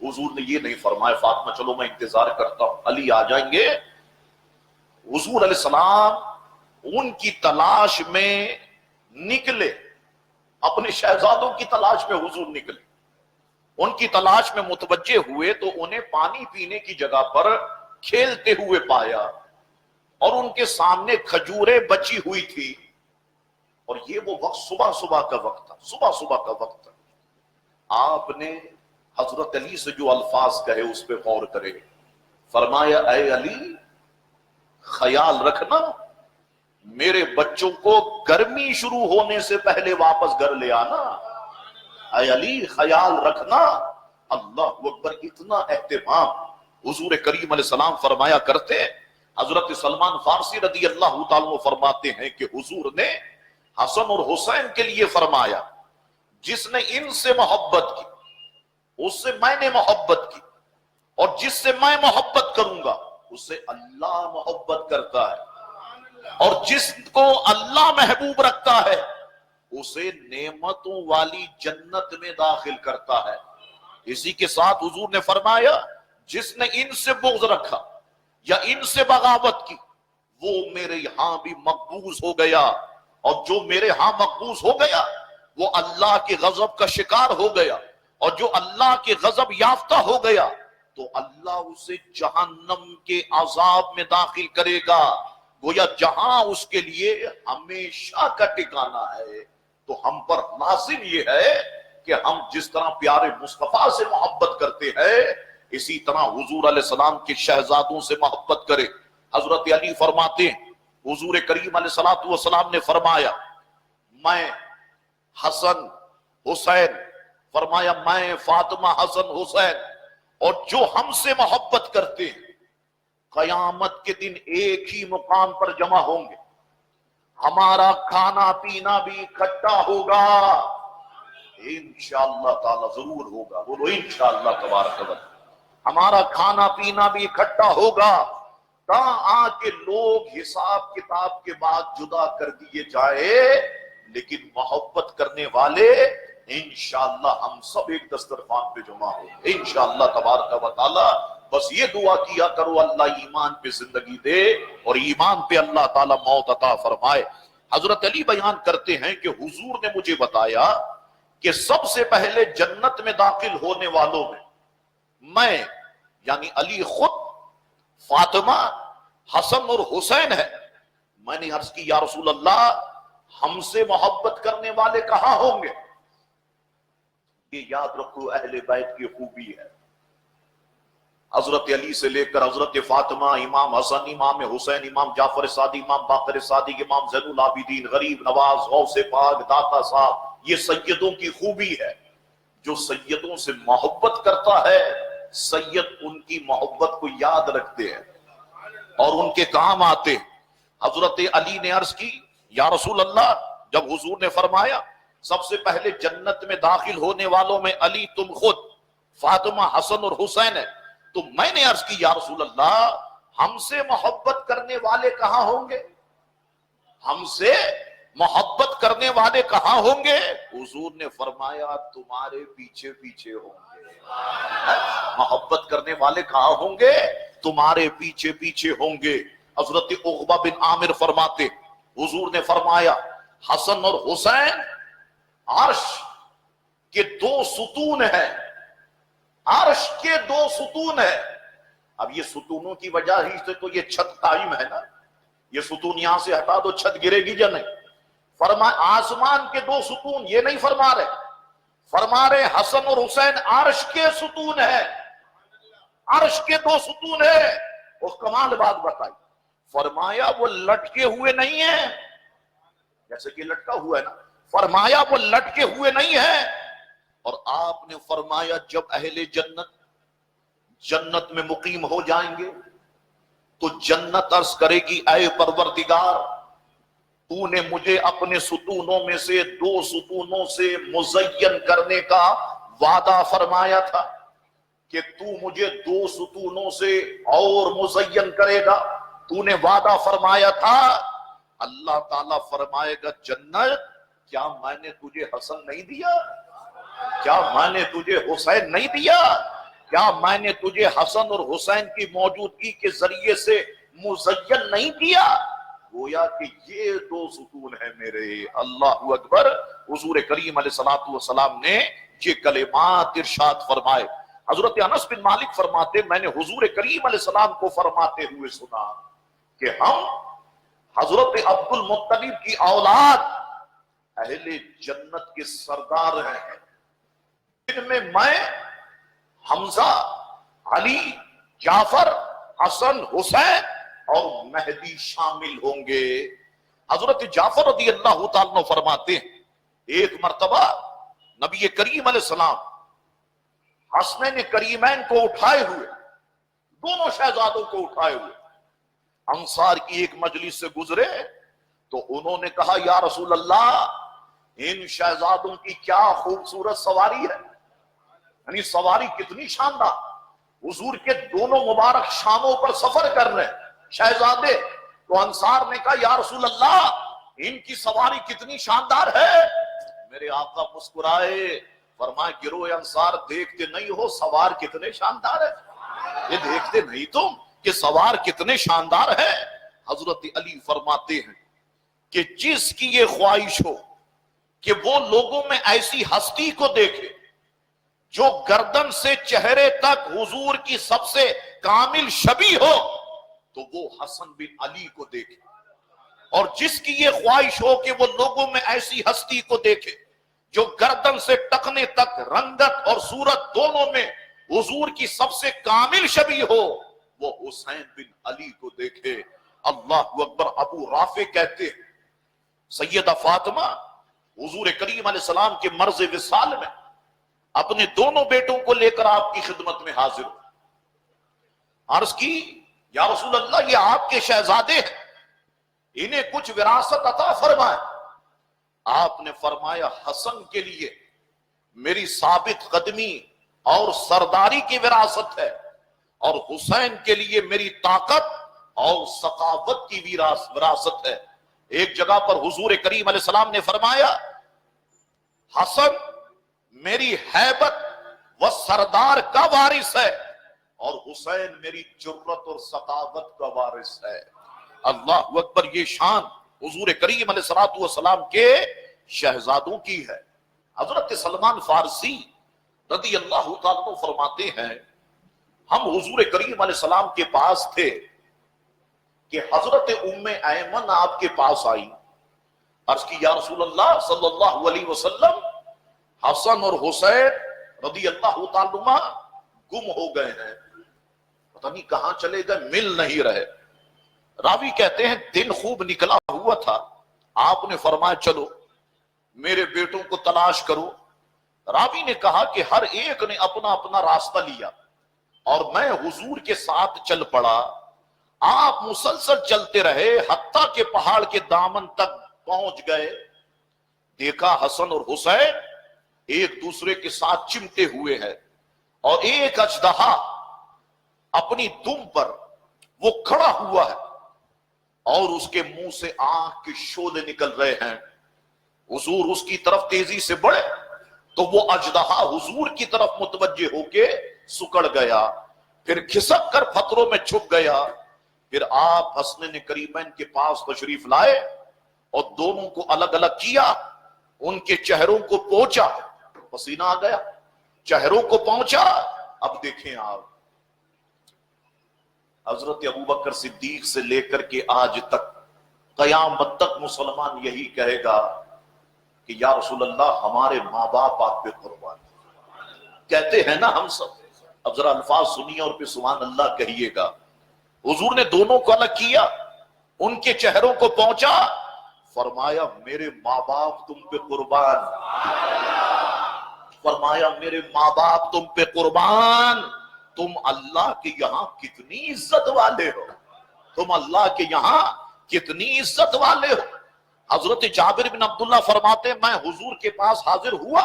حضور نے یہ نہیں فرمایا فاطمہ چلو میں انتظار کرتا ہوں، علی آ جائیں گے۔ حضور علیہ السلام ان کی تلاش میں نکلے، اپنے شہزادوں کی تلاش میں حضور نکلے، ان کی تلاش میں متوجہ ہوئے تو انہیں پانی پینے کی جگہ پر کھیلتے ہوئے پایا، اور ان کے سامنے کھجوریں بچی ہوئی تھی، اور یہ وہ وقت صبح کا وقت تھا، صبح کا وقت تھا۔ آپ نے حضرت علی سے جو الفاظ کہے اس پہ غور کرے، فرمایا اے علی خیال رکھنا میرے بچوں کو گرمی شروع ہونے سے پہلے واپس گھر لے آنا، اے علی خیال رکھنا۔ اللہ اکبر، اتنا اہتمام حضور کریم علیہ السلام فرمایا کرتے۔ حضرت سلمان فارسی رضی اللہ تعالیٰ عنہ فرماتے ہیں کہ حضور نے حسن اور حسین کے لیے فرمایا جس نے ان سے محبت کی اس سے میں نے محبت کی، اور جس سے میں محبت کروں گا اس سے اللہ محبت کرتا ہے، اور جس کو اللہ محبوب رکھتا ہے اسے نعمتوں والی جنت میں داخل کرتا ہے۔ اسی کے ساتھ حضور نے فرمایا جس نے ان سے بغض رکھا یا ان سے بغاوت کی وہ میرے یہاں بھی مقبوض ہو گیا، اور جو میرے ہاں مقبوض ہو گیا وہ اللہ کے غضب کا شکار ہو گیا، اور جو اللہ کے غضب یافتہ ہو گیا تو اللہ اسے جہنم کے عذاب میں داخل کرے گا، گویا جہاں اس کے لیے ہمیشہ کا ٹھکانہ ہے۔ تو ہم پر لازم یہ ہے کہ ہم جس طرح پیارے مصطفیٰ سے محبت کرتے ہیں اسی طرح حضور علیہ السلام کے شہزادوں سے محبت کرے۔ حضرت علی فرماتے ہیں حضور کریم علیہ السلام نے فرمایا میں حسن حسین، فرمایا میں فاطمہ حسن حسین، اور جو ہم سے محبت کرتے ہیں قیامت کے دن ایک ہی مقام پر جمع ہوں گے، ہمارا کھانا پینا بھی اکٹھا ہوگا، انشاءاللہ تعالی ضرور ہوگا، بولو انشاءاللہ تبارک و تعالی، ہمارا کھانا پینا بھی اکٹھا ہوگا، آ کے لوگ حساب کتاب کے بعد جدا کر دیے جائے، لیکن محبت کرنے والے انشاءاللہ ہم سب ایک دسترخوان پہ جمع ہوں گے انشاءاللہ تبارک و تعالی۔ بس یہ دعا کیا کرو اللہ ایمان پہ زندگی دے اور ایمان پہ اللہ تعالی موت عطا فرمائے۔ حضرت علی بیان کرتے ہیں کہ حضور نے مجھے بتایا کہ سب سے پہلے جنت میں داخل ہونے والوں میں یعنی علی خود، فاطمہ، حسن اور حسین ہے۔ میں نے عرض کی یا رسول اللہ ہم سے محبت کرنے والے کہاں ہوں گے؟ یہ یاد رکھو اہل بیت کی خوبی ہے، حضرت علی سے لے کر حضرت فاطمہ، امام حسن، امام حسین، امام جعفر صادق، امام باقر صادق، امام زین العابدین، غریب نواز، غوث پاک، داتا صاحب، یہ سیدوں کی خوبی ہے۔ جو سیدوں سے محبت کرتا ہے سید ان کی محبت کو یاد رکھتے ہیں اور ان کے کام آتے۔ حضرت علی نے عرض کی یا رسول اللہ، جب حضور نے فرمایا سب سے پہلے جنت میں داخل ہونے والوں میں علی تم خود، فاطمہ، حسن اور حسین ہے، تو میں نے عرض کی یا رسول اللہ ہم سے محبت کرنے والے کہاں ہوں گے؟ ہم سے محبت کرنے والے کہاں ہوں گے؟ حضور نے فرمایا تمہارے پیچھے پیچھے ہوں گے۔ محبت کرنے والے کہاں ہوں گے؟ تمہارے پیچھے پیچھے ہوں گے۔ حضرت عقبہ بن عامر فرماتے حضور نے فرمایا حسن اور حسین عرش کے دو ستون ہیں، عرش کے دو ستون ہیں. اب یہ ستونوں کی وجہ ہی سے تو یہ چھت قائم ہے نا. یہ ستون یہاں سے ہٹا دو چھت گرے گی یا نہیں؟ آسمان کے دو ستون یہ نہیں فرما رہے، فرما رہے حسن اور حسین عرش کے ستون ہے، عرش کے دو ستون ہے. اور کمال بات بتائی، فرمایا وہ لٹکے ہوئے نہیں ہیں جیسے کہ لٹکا ہوا ہے نا، فرمایا وہ لٹکے ہوئے نہیں ہیں. اور آپ نے فرمایا جب اہل جنت جنت میں مقیم ہو جائیں گے تو جنت عرض کرے گی اے پروردگار، تو نے مجھے اپنے ستونوں میں سے دو ستونوں سے مزین کرنے کا وعدہ فرمایا تھا کہ تو مجھے دو ستونوں سے اور مزین کرے گا، تو نے وعدہ فرمایا تھا. اللہ تعالیٰ فرمائے گا جنت کیا میں نے تجھے حسن نہیں دیا؟ کیا میں نے تجھے حسین نہیں دیا؟ کیا میں نے تجھے حسن اور حسین کی موجودگی کے ذریعے سے مزین نہیں کیا؟ گویا کہ یہ دو ستون ہیں میرے. اللہ اکبر. حضور کریم علیہ السلام نے یہ کلمات ارشاد فرمائے. حضرت انس بن مالک فرماتے میں نے حضور کریم علیہ السلام کو فرماتے ہوئے سنا کہ ہم حضرت عبد المطلب کی اولاد اہل جنت کے سردار ہیں، جن میں حمزہ، علی، جعفر، حسن، حسین اور مہدی شامل ہوں گے. حضرت جعفر رضی اللہ تعالیٰ فرماتے ہیں ایک مرتبہ نبی کریم علیہ السلام حسنین کریمین کو اٹھائے ہوئے، دونوں شہزادوں کو اٹھائے ہوئے انصار کی ایک مجلس سے گزرے تو انہوں نے کہا یا رسول اللہ ان شہزادوں کی کیا خوبصورت سواری ہے، یعنی سواری کتنی شاندار. حضور کے دونوں مبارک شاموں پر سفر کر رہے شہزادے. تو انصار نے کہا یا رسول اللہ ان کی سواری کتنی شاندار ہے. میرے آقا مسکرائے، فرمائے گروہ انصار دیکھتے نہیں ہو سوار کتنے شاندار ہے؟ یہ دیکھتے نہیں تم کہ سوار کتنے شاندار ہے؟ حضرت علی فرماتے ہیں کہ جس کی یہ خواہش ہو کہ وہ لوگوں میں ایسی ہستی کو دیکھے جو گردن سے چہرے تک حضور کی سب سے کامل شبیہ ہو تو وہ حسن بن علی کو دیکھے، اور جس کی یہ خواہش ہو کہ وہ لوگوں میں ایسی ہستی کو دیکھے جو گردن سے ٹکنے تک رنگت اور صورت دونوں میں حضور کی سب سے کامل شبیہ ہو وہ حسین بن علی کو دیکھے. اللہ اکبر. ابو رافع کہتے ہیں سیدہ فاطمہ حضور کریم علیہ السلام کے مرض وصال میں اپنے دونوں بیٹوں کو لے کر آپ کی خدمت میں حاضر ہو. عرض کی یا رسول اللہ یہ آپ کے شہزادے ہیں، انہیں کچھ وراثت عطا فرمائے. آپ نے فرمایا حسن کے لیے میری ثابت قدمی اور سرداری کی وراثت ہے، اور حسین کے لیے میری طاقت اور ثقافت کی وراثت ہے. ایک جگہ پر حضور کریم علیہ السلام نے فرمایا حسن میری ہیبت و سردار کا وارث ہے اور حسین میری جرت اور ثقافت کا وارث ہے. اللہ اکبر. یہ شان حضور کریم علیہ السلام کے شہزادوں کی ہے. حضرت سلمان فارسی رضی اللہ تعالیٰ فرماتے ہیں ہم حضور کریم علیہ السلام کے پاس تھے کہ حضرت ام ایمن آپ کے پاس آئی. عرض کی یا رسول اللہ صلی اللہ علیہ وسلم حسن اور حسین رضی اللہ تعالیٰ گم ہو گئے ہیں، پتہ نہیں کہاں چلے گئے، مل نہیں رہے. راوی کہتے ہیں دن خوب نکلا ہوا تھا، آپ نے فرمایا چلو میرے بیٹوں کو تلاش کرو. راوی نے کہا کہ ہر ایک نے اپنا اپنا راستہ لیا اور میں حضور کے ساتھ چل پڑا. آپ مسلسل چلتے رہے حتیٰ کہ پہاڑ کے دامن تک پہنچ گئے. دیکھا حسن اور حسین ایک دوسرے کے ساتھ چمٹے ہوئے ہیں اور ایک اژدہا اپنی دم پر وہ کھڑا ہوا ہے اور اس کے منہ سے آنکھ کے شعلے نکل رہے ہیں. حضور اس کی طرف تیزی سے بڑھے تو وہ اژدہا حضور کی طرف متوجہ ہو کے سکڑ گیا، پھر کھسک کر پتھروں میں چھپ گیا. پھر آپ حسنین کریمین کے پاس تشریف لائے اور دونوں کو الگ الگ کیا ان کے چہروں کو پہنچا، پسینہ آ گیا، چہروں کو پہنچا۔ اب دیکھیں آپ، حضرت ابوبکر صدیق سے لے کر کے آج تک قیامت تک مسلمان یہی کہے گا کہ یا رسول اللہ ہمارے ماں باپ آپ پہ قربان، کہتے ہیں نا ہم سب۔ اب ذرا الفاظ سنیے اور پھر سبحان اللہ کہیے گا۔ حضور نے دونوں کو الگ کیا، ان کے چہروں کو پہنچا، فرمایا میرے ماں باپ تم پہ قربان، فرمایا میرے ماں باپ تم پہ قربان، تم اللہ کے یہاں کتنی عزت والے ہو، تم اللہ کے یہاں کتنی عزت والے ہو۔ حضرت جابر بن عبداللہ فرماتے ہیں میں حضور کے پاس حاضر ہوا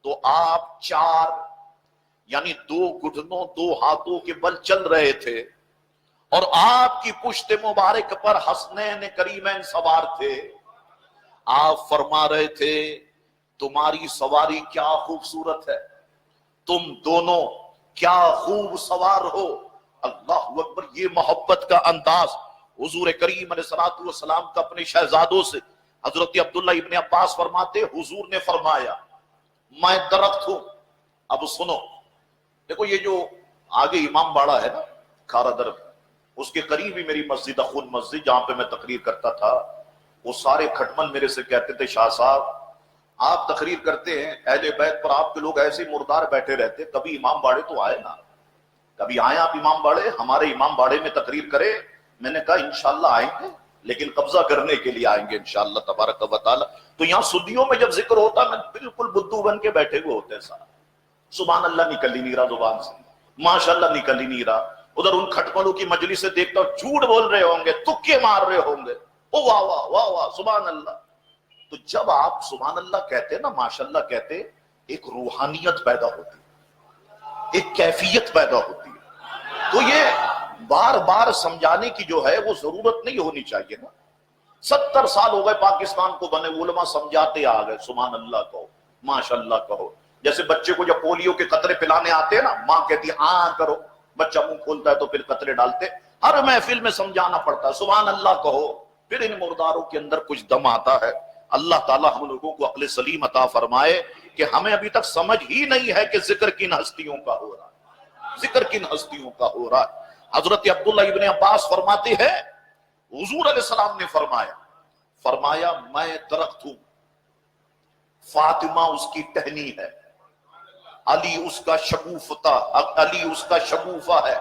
تو آپ چار یعنی دو گھٹنوں دو ہاتھوں کے بل چل رہے تھے، اور آپ کی پشت مبارک پر حسنین کریمین سوار تھے۔ آپ فرما رہے تھے تمہاری سواری کیا خوبصورت ہے، تم دونوں کیا خوب سوار ہو۔ اللہ اکبر، یہ محبت کا انداز حضور کریم علیہ السلام کا اپنے شہزادوں سے۔ حضرت عبداللہ ابن عباس فرماتے حضور نے فرمایا میں درخت ہوں۔ اب سنو، دیکھو یہ جو آگے امام باڑہ ہے نا کھارا درخت، اس کے قریب ہی میری مسجد اخون مسجد جہاں پہ میں تقریر کرتا تھا، وہ سارے کھٹمل میرے سے کہتے تھے شاہ صاحب آپ تقریر کرتے ہیں اہل بیت پر، آپ کے لوگ ایسے مردار بیٹھے رہتے، کبھی امام باڑے تو آئے نا، کبھی آئے آپ امام باڑے، ہمارے امام باڑے میں تقریر کرے۔ میں نے کہا انشاءاللہ آئیں گے، لیکن قبضہ کرنے کے لیے آئیں گے انشاءاللہ تبارک و تعالی۔ تو یہاں سدیوں میں جب ذکر ہوتا میں بالکل بدو بن کے بیٹھے ہوئے ہوتے سارا، سبحان اللہ نکل ہی نہیں رہا زبان سے، ماشاءاللہ نکل ہی نہیں رہا۔ ادھر ان کھٹملوں کی مجلس سے دیکھتا ہوں جھوٹ بول رہے ہوں گے، تکے مار رہے ہوں گے، او واہ واہ واہ واہ سبحان اللہ۔ تو جب آپ سبحان اللہ کہتے نا ماشاءاللہ کہتے، ایک روحانیت پیدا ہوتی ہے، ایک کیفیت پیدا ہوتی ہے۔ تو یہ بار بار سمجھانے کی جو ہے وہ ضرورت نہیں ہونی چاہیے نا۔ 70 سال ہو گئے پاکستان کو بنے، علماء سمجھاتے آ گئے سبحان اللہ کہو، ماشاءاللہ کہو۔ جیسے بچے کو جب پولیو کے قطرے پلانے آتے ہیں نا، ماں کہتی ہے ہاں کرو، بچہ منہ کھولتا ہے تو پھر قطرے ڈالتے، ہر محفل میں سمجھانا پڑتا ہے سبحان اللہ کہو، پھر ان مرداروں کے اندر کچھ دم آتا ہے۔ اللہ تعالی ہم لوگوں کو عقل سلیم عطا فرمائے کہ ہمیں ابھی تک سمجھ ہی نہیں ہے کہ ذکر کن ہستیوں کا ہو رہا ہے، ذکر کن ہستیوں کا ہو رہا ہے۔ حضرت عبداللہ ابن عباس فرماتے ہیں حضور علیہ السلام نے فرمایا میں درخت ہوں، فاطمہ اس کی ٹہنی ہے، علی اس کا شگوفہ ہے،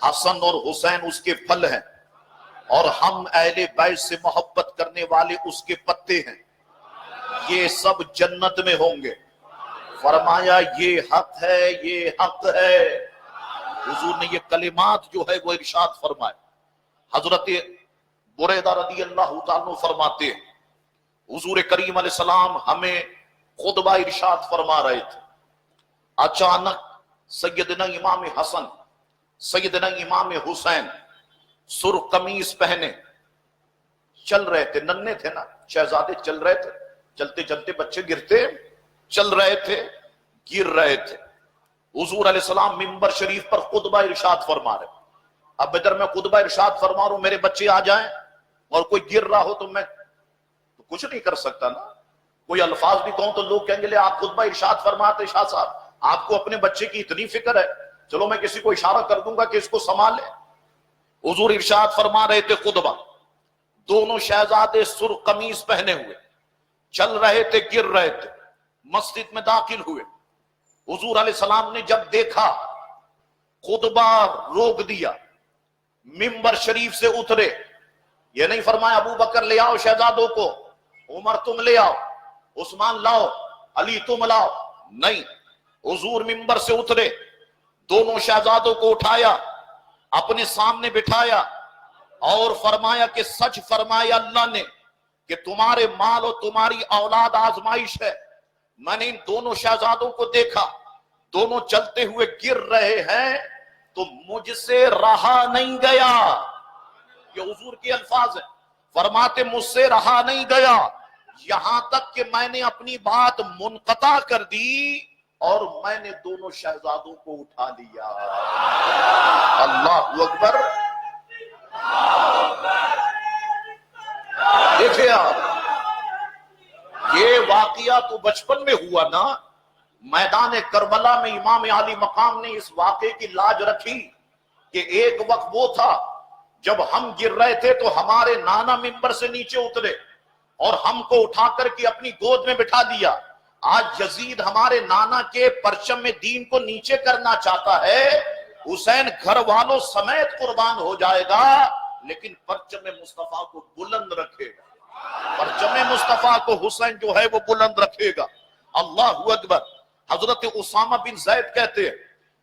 حسن اور حسین اس کے پھل ہیں، اور ہم اہل بیت سے محبت کرنے والے اس کے پتے ہیں، یہ سب جنت میں ہوں گے۔ فرمایا یہ حق ہے، یہ حق ہے۔ حضور نے یہ کلمات جو ہے وہ ارشاد فرمائے۔ حضرت بریدہ رضی اللہ تعالیٰ عنہ فرماتے ہیں حضور کریم علیہ السلام ہمیں خطبہ ارشاد فرما رہے تھے، اچانک سیدنا امام حسن سیدنا امام حسین سرخ قمیص پہنے چل رہے تھے، ننھے تھے نا شہزادے، چل رہے تھے، چلتے چلتے بچے گرتے، چل رہے تھے گر رہے تھے۔ حضور علیہ السلام منبر شریف پر خطبہ ارشاد فرما رہے۔ اب ادھر میں خطبہ ارشاد فرما رہا ہوں، میرے بچے آ جائیں اور کوئی گر رہا ہو تو میں تو کچھ نہیں کر سکتا نا، کوئی الفاظ بھی کہوں تو لوگ کہیں گے لے آپ خطبہ ارشاد فرماتے شاہ صاحب، آپ کو اپنے بچے کی اتنی فکر ہے، چلو میں کسی کو اشارہ کر دوں گا کہ اس کو سنبھالے۔ حضور ارشاد فرما رہے تھے خطبہ، دونوں شہزادے سرخ قمیص پہنے ہوئے چل رہے تھے، گر رہے تھے، مسجد میں داخل ہوئے۔ حضور علیہ السلام نے جب دیکھا خطبہ روک دیا، منبر شریف سے اترے، یہ نہیں فرمایا ابو بکر لے آؤ شہزادوں کو، عمر تم لے آؤ، عثمان لاؤ، علی تم لاؤ، نہیں، حضور منبر سے اترے، دونوں شہزادوں کو اٹھایا، اپنے سامنے بٹھایا اور فرمایا کہ سچ فرمایا اللہ نے کہ تمہارے مال اور تمہاری اولاد آزمائش ہے۔ میں نے ان دونوں شہزادوں کو دیکھا، دونوں چلتے ہوئے گر رہے ہیں تو مجھ سے رہا نہیں گیا، یہ حضور کے الفاظ ہیں، فرماتے مجھ سے رہا نہیں گیا، یہاں تک کہ میں نے اپنی بات منقطع کر دی اور میں نے دونوں شہزادوں کو اٹھا لیا۔ اللہ اکبر۔ دیکھیں آپ واقعہ تو بچپن میں ہوا نا. میدان کربلا میں امام علی مقام نے اس واقعے کی لاج رکھی کہ ایک وقت وہ تھا جب ہم گر رہے تھے تو ہمارے نانا ممبر سے نیچے اترے اور ہم کو اٹھا کر کے اپنی گود میں بٹھا دیا. آج یزید ہمارے نانا کے پرچم میں دین کو نیچے کرنا چاہتا ہے. حسین گھر والوں سمیت قربان ہو جائے گا لیکن پرچم مصطفیٰ کو بلند رکھے گا. پرچم مصطفیٰ کو حسین جو ہے وہ بلند رکھے گا. اللہ اکبر. حضرت اسامہ بن زید کہتے ہیں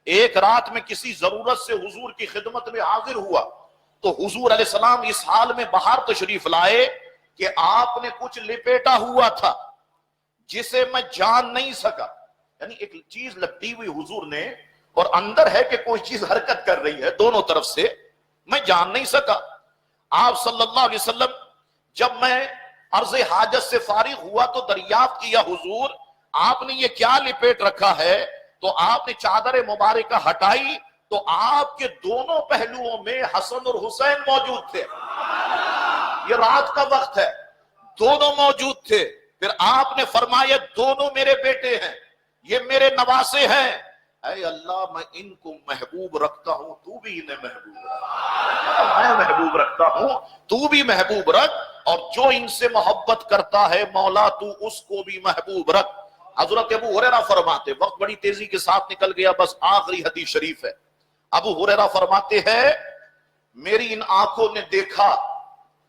ایک رات میں کسی ضرورت سے حضور کی خدمت میں حاضر ہوا تو حضور علیہ السلام اس حال میں باہر تشریف لائے کہ آپ نے کچھ لپیٹا ہوا تھا جسے میں جان نہیں سکا. یعنی ایک چیز لپٹی ہوئی حضور نے اور اندر ہے کہ کوئی چیز حرکت کر رہی ہے دونوں طرف سے, میں جان نہیں سکا. آپ صلی اللہ علیہ وسلم جب میں عرض حاجت سے فارغ ہوا تو دریافت کیا حضور آپ نے یہ کیا لپیٹ رکھا ہے, تو آپ نے چادر مبارکہ ہٹائی تو آپ کے دونوں پہلوؤں میں حسن اور حسین موجود تھے. یہ رات کا وقت ہے, دونوں موجود تھے. پھر آپ نے فرمایا دونوں میرے بیٹے ہیں, یہ میرے نواسے ہیں. اے اللہ میں ان کو محبوب رکھتا ہوں تو بھی انہیں محبوب رکھ. میں محبوب رکھتا ہوں تو بھی محبوب رکھ, اور جو ان سے محبت کرتا ہے مولا تو اس کو بھی محبوب رکھ. حضرت ابو ہریرہ فرماتے, وقت بڑی تیزی کے ساتھ نکل گیا, بس آخری حدیث شریف ہے. ابو ہریرہ فرماتے ہیں میری ان آنکھوں نے دیکھا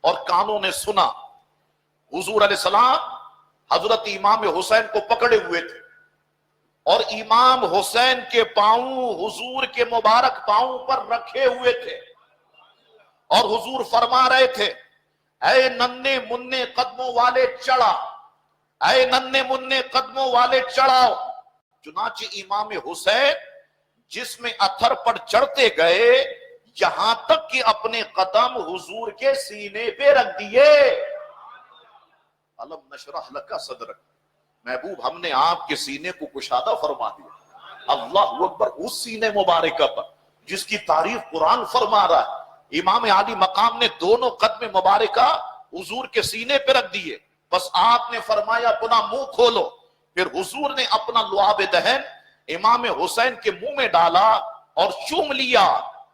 اور کانوں نے سنا حضور علیہ السلام حضرت امام حسین کو پکڑے ہوئے تھے اور امام حسین کے پاؤں حضور کے مبارک پاؤں پر رکھے ہوئے تھے اور حضور فرما رہے تھے اے ننھے مننے قدموں والے چڑھا, اے ننھے مننے قدموں والے چڑھاؤ. چنانچہ امام حسین جس میں اتھر پر چڑھتے گئے یہاں تک کہ اپنے قدم حضور کے سینے پہ رکھ دیے. علم نشرح لک صدرک, محبوب ہم نے آپ کے سینے کو کشادہ فرما دیا. اللہ اکبر. اس سینے مبارکہ پر جس کی تعریف قرآن فرما رہا ہے, امام علی مقام نے دونوں قدم مبارکہ حضور کے سینے پہ رکھ دیے. بس آپ نے فرمایا اپنا منہ کھولو. پھر حضور نے اپنا لعاب دہن امام حسین کے منہ میں ڈالا اور چوم لیا.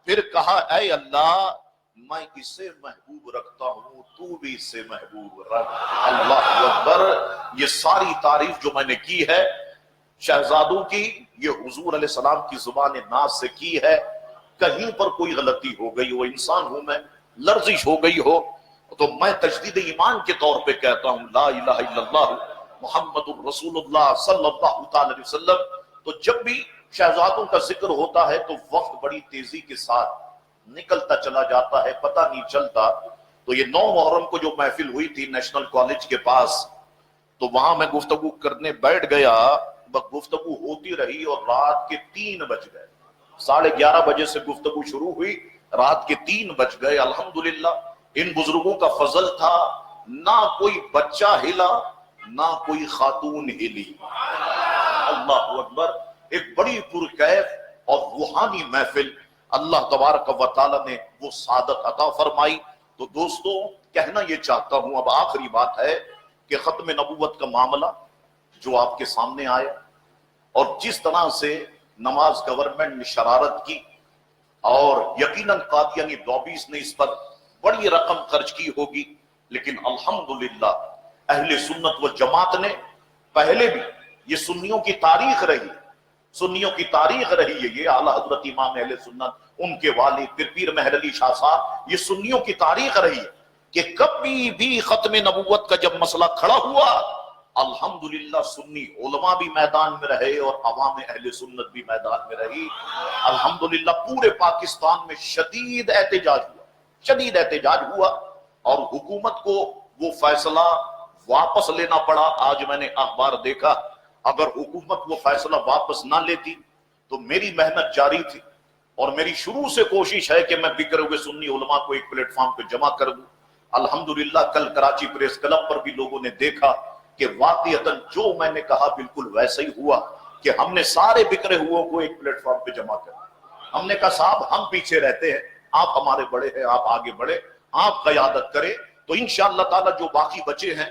پھر کہا اے اللہ میں اسے محبوب رکھتا ہوں تو بھی اسے محبوب رکھ. اللہ اکبر. یہ ساری تعریف جو میں نے کی ہے شہزادوں کی, یہ حضور علیہ السلام کی زبان ناز سے کی ہے. کہیں پر کوئی غلطی ہو گئی ہو, انسان ہوں میں, لرزش ہو گئی ہو تو میں تجدید ایمان کے طور پہ کہتا ہوں لا الہ الا اللہ محمد الرسول اللہ صلی اللہ تعالی علیہ وسلم. تو جب بھی شہزادوں کا ذکر ہوتا ہے تو وقت بڑی تیزی کے ساتھ نکلتا چلا جاتا ہے, پتہ نہیں چلتا. تو یہ 9 محرم کو جو محفل ہوئی تھی نیشنل کالج کے پاس, تو وہاں میں گفتگو کرنے بیٹھ گیا. گفتگو ہوتی رہی اور رات کے 3 بج گئے. 11:30 بجے سے گفتگو شروع ہوئی, رات کے 3 بج گئے. الحمدللہ ان بزرگوں کا فضل تھا, نہ کوئی بچہ ہلا نہ کوئی خاتون ہلی. اللہ اکبر. ایک بڑی پرکیف اور روحانی محفل اللہ تبارک و تعالی نے وہ سعادت عطا فرمائی. تو دوستو کہنا یہ چاہتا ہوں, اب آخری بات ہے کہ ختم نبوت کا معاملہ جو آپ کے سامنے آیا اور جس طرح سے نماز گورنمنٹ نے شرارت کی اور یقیناً قادیانی لابیز نے اس پر بڑی رقم خرچ کی ہوگی, لیکن الحمدللہ اہل سنت و جماعت نے پہلے بھی, یہ سنیوں کی تاریخ رہی, سنیوں کی تاریخ رہی ہے, یہ اعلیٰ حضرت امام اہل سنت, ان کے والد پیر مہر علی شاہ صاحب, یہ سنیوں کی تاریخ رہی ہے کہ کبھی بھی ختم نبوت کا جب مسئلہ کھڑا ہوا الحمدللہ سنی علماء بھی میدان میں رہے اور عوام اہل سنت بھی میدان میں رہی. الحمدللہ پورے پاکستان میں شدید احتجاج ہوا اور حکومت کو وہ فیصلہ واپس لینا پڑا. آج میں نے اخبار دیکھا, اگر حکومت وہ فیصلہ واپس نہ لیتی تو میری محنت جاری تھی اور میری شروع سے کوشش ہے کہ میں بکھرے ہوئے سنی علماء کو ایک پلیٹ فارم پہ جمع کر دوں. الحمدللہ کل کراچی پریس کلب پر بھی لوگوں نے دیکھا کہ واقعتاً جو میں نے کہا بالکل ویسا ہی ہوا کہ ہم نے سارے بکھرے ہوئے کو ایک پلیٹ فارم پہ جمع کر دیا. ہم نے کہا صاحب ہم پیچھے رہتے ہیں, آپ ہمارے بڑے ہیں, آپ آگے بڑھے, آپ قیادت کریں. تو انشاءاللہ تعالی جو باقی بچے ہیں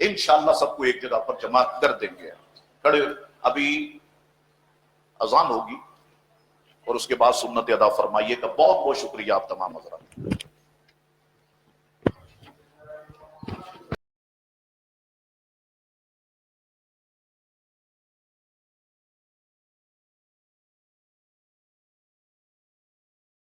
انشاءاللہ سب کو ایک جگہ پر جمع کر دیں گے. کھڑے ابھی اذان ہوگی اور اس کے بعد سنت ادا فرمائیے گا. بہت بہت شکریہ آپ تمام حضرات.